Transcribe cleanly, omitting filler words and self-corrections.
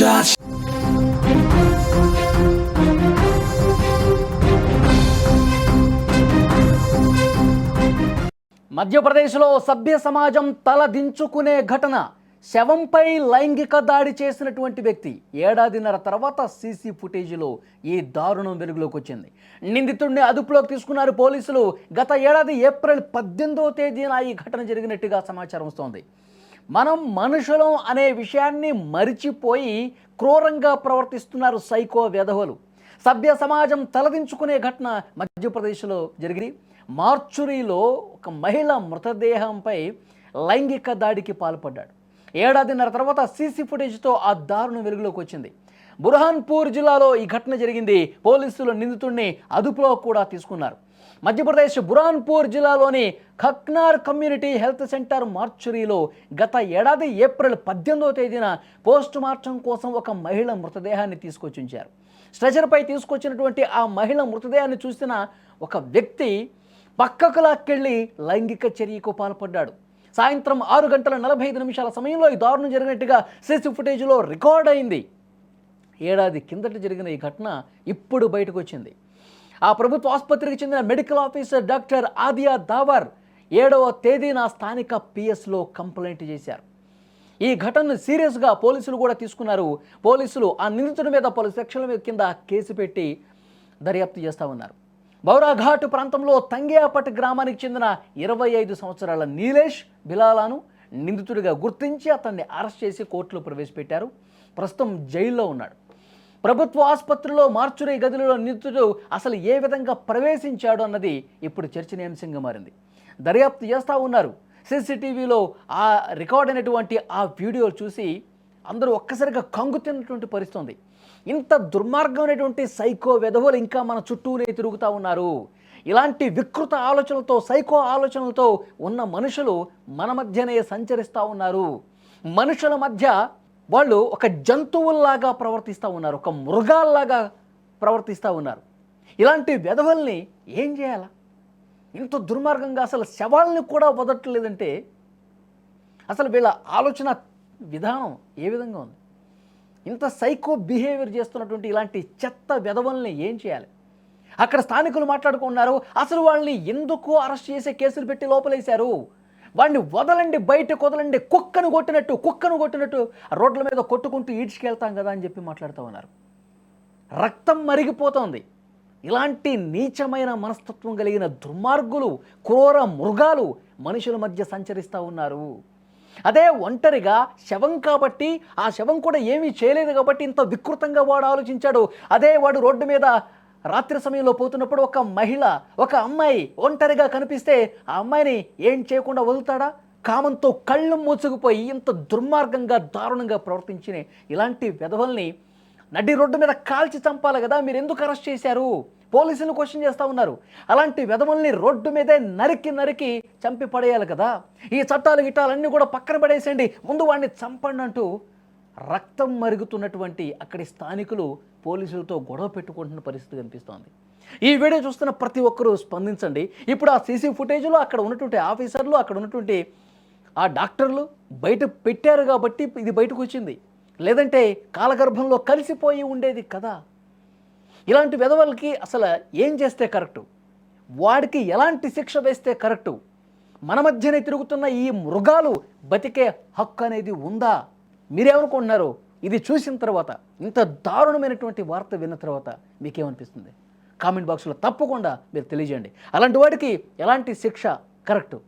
touch. మధ్యప్రదేశ్లో సభ్య సమాజం తల దించుకునే ఘటన. శవంపై లైంగిక దాడి చేసినటువంటి వ్యక్తి ఏడాదిన్నర తర్వాత సీసీ ఫుటేజీలో ఈ దారుణం వెలుగులోకి వచ్చింది. నిందితుడిని అదుపులోకి తీసుకున్నారు పోలీసులు. గత ఏడాది ఏప్రిల్ 18వ తేదీన ఈ ఘటన జరిగినట్టుగా సమాచారం వస్తోంది. మనం మనుషులం అనే విషయాన్ని మరిచిపోయి క్రూరంగా ప్రవర్తిస్తున్నారు సైకో వెధవలు. సభ్య సమాజం తలదించుకునే ఘటన మధ్యప్రదేశ్లో జరిగింది. మార్చురీలో ఒక మహిళ మృతదేహంపై లైంగిక దాడికి పాల్పడ్డాడు. ఏడాదిన్నర తర్వాత సీసీ ఫుటేజ్తో ఆ దారుణం వెలుగులోకి వచ్చింది. బుర్హాన్పూర్ జిల్లాలో ఈ ఘటన జరిగింది. పోలీసులు నిందితుడిని అదుపులో కూడా తీసుకున్నారు. మధ్యప్రదేశ్ బుర్హాన్పూర్ జిల్లాలోని ఖక్నార్ కమ్యూనిటీ హెల్త్ సెంటర్ మార్చురీలో గత ఏడాది ఏప్రిల్ 18వ తేదీన పోస్ట్ మార్టం కోసం ఒక మహిళ మృతదేహాన్ని తీసుకొచ్చి ఉంచారు. స్ట్రెచర్పై తీసుకొచ్చినటువంటి ఆ మహిళ మృతదేహాన్ని చూసిన ఒక వ్యక్తి పక్కకు లాక్కెళ్ళి లైంగిక చర్యకు పాల్పడ్డాడు. సాయంత్రం 6:45 సమయంలో ఈ దారుణం జరిగినట్టుగా సీసీ ఫుటేజ్లో రికార్డ్ అయింది. ఏడాది కిందట జరిగిన ఈ ఘటన ఇప్పుడు బయటకు వచ్చింది. ఆ ప్రభుత్వ ఆసుపత్రికి చెందిన మెడికల్ ఆఫీసర్ డాక్టర్ ఆదియా దావర్ 7వ తేదీన స్థానిక పిఎస్లో కంప్లైంట్ చేశారు. ఈ ఘటనను సీరియస్గా పోలీసులు కూడా తీసుకున్నారు. పోలీసులు ఆ నిందితుడి మీద పలు సెక్షన్ల కింద కేసు పెట్టి దర్యాప్తు చేస్తూ ఉన్నారు. బౌరాఘాట్ ప్రాంతంలో తంగేపట్ గ్రామానికి చెందిన 25 సంవత్సరాల నీలేష్ బిలాలాను నిందితుడిగా గుర్తించి అతన్ని అరెస్ట్ చేసి కోర్టులో ప్రవేశపెట్టారు. ప్రస్తుతం జైల్లో ఉన్నాడు. ప్రభుత్వ ఆసుపత్రిలో మార్చురీ గదిలో నిందితుడు అసలు ఏ విధంగా ప్రవేశించాడు అన్నది ఇప్పుడు చర్చనీయాంశంగా మారింది. దర్యాప్తు చేస్తూ ఉన్నారు. సీసీటీవీలో ఆ రికార్డ్ అయినటువంటి ఆ వీడియో చూసి అందరూ ఒక్కసారిగా కంగు తిన్నటువంటి పరిస్థితి ఉంది. ఇంత దుర్మార్గమైనటువంటి సైకో వెధవలు ఇంకా మన చుట్టూనే తిరుగుతూ ఉన్నారు. ఇలాంటి వికృత ఆలోచనలతో సైకో ఆలోచనలతో ఉన్న మనుషులు మన మధ్యనే సంచరిస్తూ ఉన్నారు. మనుషుల మధ్య వాళ్ళు ఒక జంతువుల్లాగా ప్రవర్తిస్తూ ఉన్నారు, ఒక మృగాల్లాగా ప్రవర్తిస్తూ ఉన్నారు. ఇలాంటి వెధవల్ని ఏం చేయాలా? ఇంత దుర్మార్గంగా అసలు శవాల్ని కూడా వదలట్లేదంటే అసలు వీళ్ళ ఆలోచన విధానం ఏ విధంగా ఉంది? ఇంత సైకో బిహేవియర్ చేస్తున్నటువంటి ఇలాంటి చెత్త వెధవల్ని ఏం చేయాలి? అక్కడ స్థానికులు మాట్లాడుకున్నారు. అసలు వాళ్ళని ఎందుకు అరెస్ట్ చేసే కేసులు పెట్టి లోపలేశారు? వాడిని వదలండి, బయటకు వదలండి, కుక్కను కొట్టినట్టు రోడ్ల మీద కొట్టుకుంటూ ఈడ్చుకెళ్తాం కదా అని చెప్పి మాట్లాడుతూ ఉన్నారు. రక్తం మరిగిపోతోంది. ఇలాంటి నీచమైన మనస్తత్వం కలిగిన దుర్మార్గులు, క్రూర మృగాలు మనుషుల మధ్య సంచరిస్తూ ఉన్నారు. అదే ఒంటరిగా శవం కాబట్టి, ఆ శవం కూడా ఏమీ చేయలేదు కాబట్టి ఇంత వికృతంగా వాడు ఆలోచించాడు. అదే వాడు రోడ్డు మీద రాత్రి సమయంలో పోతున్నప్పుడు ఒక మహిళ, ఒక అమ్మాయి ఒంటరిగా కనిపిస్తే ఆ అమ్మాయిని ఏం చేయకుండా వదులుతాడా? కామంతో కళ్ళు మూసుకుపోయి ఇంత దుర్మార్గంగా దారుణంగా ప్రవర్తించిన ఇలాంటి వెధవల్ని నడి రోడ్డు మీద కాల్చి చంపాలి కదా, మీరు ఎందుకు అరెస్ట్ చేశారు? పోలీసులను క్వశ్చన్ చేస్తూ ఉన్నారు. అలాంటి వెధవల్ని రోడ్డు మీదే నరికి చంపి పడేయాలి కదా. ఈ చట్టాలు గిట్టాలన్నీ కూడా పక్కన పడేసేయండి, ముందు వాడిని చంపండి అంటూ రక్తం మరుగుతున్నటువంటి అక్కడి స్థానికులు పోలీసులతో గొడవ పెట్టుకుంటున్న పరిస్థితి కనిపిస్తోంది. ఈ వీడియో చూస్తున్న ప్రతి ఒక్కరూ స్పందించండి. ఇప్పుడు ఆ సీసీ ఫుటేజ్లో అక్కడ ఉన్నటువంటి ఆఫీసర్లు, అక్కడ ఉన్నటువంటి ఆ డాక్టర్లు బయట పెట్టారు కాబట్టి ఇది బయటకు వచ్చింది. లేదంటే కాలగర్భంలో కలిసిపోయి ఉండేది కదా. ఇలాంటి వెధవలకి అసలు ఏం చేస్తే కరెక్టు? వాడికి ఎలాంటి శిక్ష వేస్తే కరెక్టు? మన మధ్యనే తిరుగుతున్న ఈ మృగాలు బతికే హక్కు అనేది ఉందా? మీరేమనుకుంటున్నారు? ఇది చూసిన తర్వాత, ఇంత దారుణమైనటువంటి వార్త విన్న తర్వాత మీకేమనిపిస్తుంది? కామెంట్ బాక్స్లో తప్పకుండా మీరు తెలియజేయండి. అలాంటి వాడికి ఎలాంటి శిక్ష కరెక్టు?